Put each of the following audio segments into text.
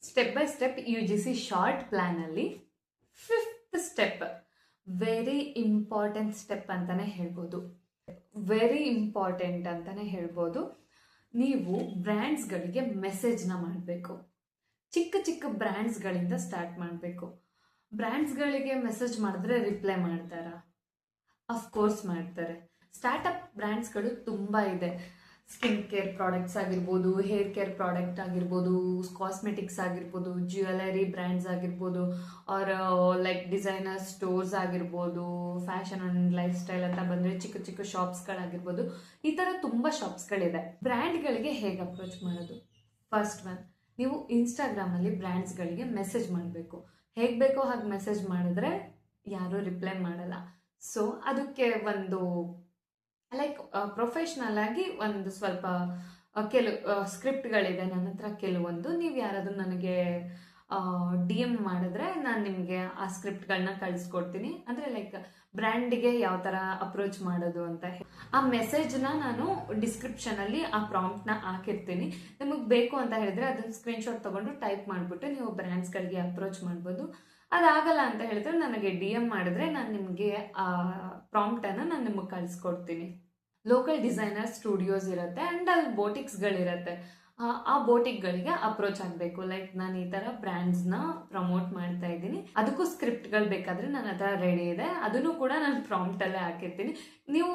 Step by step UGC short plan ಅಲ್ಲಿ 5th step very important step ಅಂತಾನೆ ಹೇಳ್ಬೋದು. Very important ಅಂತಾನೆ ಹೇಳ್ಬೋದು. ನೀವು ಬ್ರ್ಯಾಂಡ್ಸ್ಗಳಿಗೆ ಮೆಸೇಜ್ನ ಮಾಡಬೇಕು. ಚಿಕ್ಕ ಚಿಕ್ಕ ಬ್ರ್ಯಾಂಡ್ಸ್ಗಳಿಂದ ಸ್ಟಾರ್ಟ್ ಮಾಡಬೇಕು. ಬ್ರ್ಯಾಂಡ್ಸ್ಗಳಿಗೆ ಮೆಸೇಜ್ ಮಾಡಿದ್ರೆ ರಿಪ್ಲೈ ಮಾಡ್ತಾರಾ? ಅಫ್ಕೋರ್ಸ್ ಮಾಡ್ತಾರೆ. ಸ್ಟಾರ್ಟಪ್ ಬ್ರ್ಯಾಂಡ್ಸ್ಗಳು ತುಂಬ ಇದೆ. ಸ್ಕಿನ್ ಕೇರ್ ಪ್ರಾಡಕ್ಟ್ಸ್ ಆಗಿರ್ಬೋದು, ಹೇರ್ ಕೇರ್ ಪ್ರಾಡಕ್ಟ್ ಆಗಿರ್ಬೋದು, ಕಾಸ್ಮೆಟಿಕ್ಸ್ ಆಗಿರ್ಬೋದು, ಜ್ಯುವೆಲರಿ ಬ್ರ್ಯಾಂಡ್ಸ್ ಆಗಿರ್ಬೋದು, ಆರ್ ಲೈಕ್ ಡಿಸೈನರ್ ಸ್ಟೋರ್ಸ್ ಆಗಿರ್ಬೋದು, ಫ್ಯಾಷನ್ ಅಂಡ್ ಲೈಫ್ ಸ್ಟೈಲ್ ಅಂತ ಬಂದರೆ ಚಿಕ್ಕ ಚಿಕ್ಕ ಶಾಪ್ಸ್ಗಳಾಗಿರ್ಬೋದು. ಈ ಥರ ತುಂಬ ಶಾಪ್ಸ್ಗಳಿದೆ. ಬ್ರ್ಯಾಂಡ್ಗಳಿಗೆ ಹೇಗೆ ಅಪ್ರೋಚ್ ಮಾಡೋದು? ಫಸ್ಟ್ ಒನ್, ನೀವು ಇನ್ಸ್ಟಾಗ್ರಾಮಲ್ಲಿ ಬ್ರ್ಯಾಂಡ್ಸ್ಗಳಿಗೆ ಮೆಸೇಜ್ ಮಾಡಬೇಕು. ಹೇಗೆ ಬೇಕೋ ಹಾಗೆ ಮೆಸೇಜ್ ಮಾಡಿದ್ರೆ ಯಾರೂ ರಿಪ್ಲೈ ಮಾಡಲ್ಲ. ಸೊ ಅದಕ್ಕೆ ಒಂದು ಲೈಕ್ ಪ್ರೊಫೆಷ್ನಲ್ ಆಗಿ ಒಂದು ಸ್ವಲ್ಪ ಸ್ಕ್ರಿಪ್ಟ್ಗಳಿದೆ ನನ್ನ ಹತ್ರ ಕೆಲವೊಂದು. ನೀವು ಯಾರಾದರೂ ನನಗೆ DM ಮಾಡಿದ್ರೆ ನಾನು ನಿಮಗೆ ಆ ಸ್ಕ್ರಿಪ್ಟ್ಗಳನ್ನ ಕಳಿಸ್ಕೊಡ್ತೀನಿ. ಅಂದರೆ ಲೈಕ್ ಬ್ರ್ಯಾಂಡಿಗೆ ಯಾವ ಥರ ಅಪ್ರೋಚ್ ಮಾಡೋದು ಅಂತ. ಆ ಮೆಸೇಜ್ನ ನಾನು ಡಿಸ್ಕ್ರಿಪ್ಷನಲ್ಲಿ ಆ ಪ್ರಾಂಪ್ಟ್ನ ಹಾಕಿರ್ತೀನಿ. ನಿಮಗೆ ಬೇಕು ಅಂತ ಹೇಳಿದ್ರೆ ಅದನ್ನು ಸ್ಕ್ರೀನ್ಶಾಟ್ ತೊಗೊಂಡು ಟೈಪ್ ಮಾಡಿಬಿಟ್ಟು ನೀವು ಬ್ರ್ಯಾಂಡ್ಸ್ಗಳಿಗೆ ಅಪ್ರೋಚ್ ಮಾಡ್ಬೋದು. ಅದಾಗಲ್ಲ ಅಂತ ಹೇಳಿದ್ರೆ ನನಗೆ DM ಮಾಡಿದ್ರೆ ನಾನು ನಿಮಗೆ ಆ ಪ್ರಾಂಪ್ಟನ್ನು ನಾನು ನಿಮಗೆ ಕಳಿಸ್ಕೊಡ್ತೀನಿ. ಲೋಕಲ್ ಡಿಸೈನರ್ ಸ್ಟುಡಿಯೋಸ್ ಇರುತ್ತೆ ಆ್ಯಂಡ್ ಅಲ್ಲಿ ಬೋಟಿಕ್ಸ್ಗಳಿರುತ್ತೆ. ಆ ಬೋಟಿಕ್ಗಳಿಗೆ ಅಪ್ರೋಚ್ ಆಗಬೇಕು. ಲೈಕ್ ನಾನು ಈ ಥರ ಬ್ರ್ಯಾಂಡ್ಸ್ನ ಪ್ರಮೋಟ್ ಮಾಡ್ತಾ ಇದ್ದೀನಿ, ಅದಕ್ಕೂ ಸ್ಕ್ರಿಪ್ಟ್ಗಳು ಬೇಕಾದರೆ ನನ್ನ ಹತ್ರ ರೆಡಿ ಇದೆ. ಅದನ್ನು ಕೂಡ ನಾನು ಪ್ರಾಂಪ್ಟಲ್ಲೇ ಹಾಕಿರ್ತೀನಿ. ನೀವು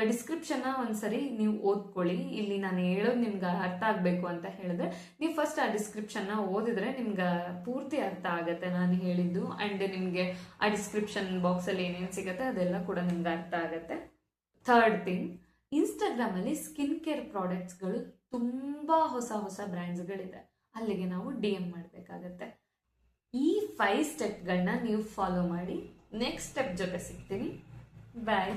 ಡಿಸ್ಕ್ರಿಪ್ಷನ್ನ ಒಂದ್ಸರಿ ನೀವು ಓದ್ಕೊಳ್ಳಿ. ಇಲ್ಲಿ ನಾನು ಹೇಳೋದು ನಿಮ್ಗೆ ಅರ್ಥ ಆಗಬೇಕು ಅಂತ ಹೇಳಿದ್ರೆ ನೀವು ಫಸ್ಟ್ ಆ ಡಿಸ್ಕ್ರಿಪ್ಷನ್ನ ಓದಿದ್ರೆ ನಿಮ್ಗೆ ಪೂರ್ತಿ ಅರ್ಥ ಆಗುತ್ತೆ ನಾನು ಹೇಳಿದ್ದು. ಆ್ಯಂಡ್ ನಿಮಗೆ ಆ ಡಿಸ್ಕ್ರಿಪ್ಷನ್ ಬಾಕ್ಸಲ್ಲಿ ಏನೇನು ಸಿಗುತ್ತೆ ಅದೆಲ್ಲ ಕೂಡ ನಿಮ್ಗೆ ಅರ್ಥ ಆಗುತ್ತೆ. ಥರ್ಡ್ ಥಿಂಗ್, ಇನ್ಸ್ಟಾಗ್ರಾಮಲ್ಲಿ ಸ್ಕಿನ್ ಕೇರ್ ಪ್ರಾಡಕ್ಟ್ಸ್ಗಳು ತುಂಬ ಹೊಸ ಬ್ರ್ಯಾಂಡ್ಸ್ಗಳಿದೆ. ಅಲ್ಲಿಗೆ ನಾವು DM ಮಾಡಬೇಕಾಗತ್ತೆ. ಈ 5 ಸ್ಟೆಪ್ಗಳನ್ನ ನೀವು ಫಾಲೋ ಮಾಡಿ. ನೆಕ್ಸ್ಟ್ ಸ್ಟೆಪ್ ಜೊತೆ ಸಿಗ್ತೀನಿ. ಬಾಯ್.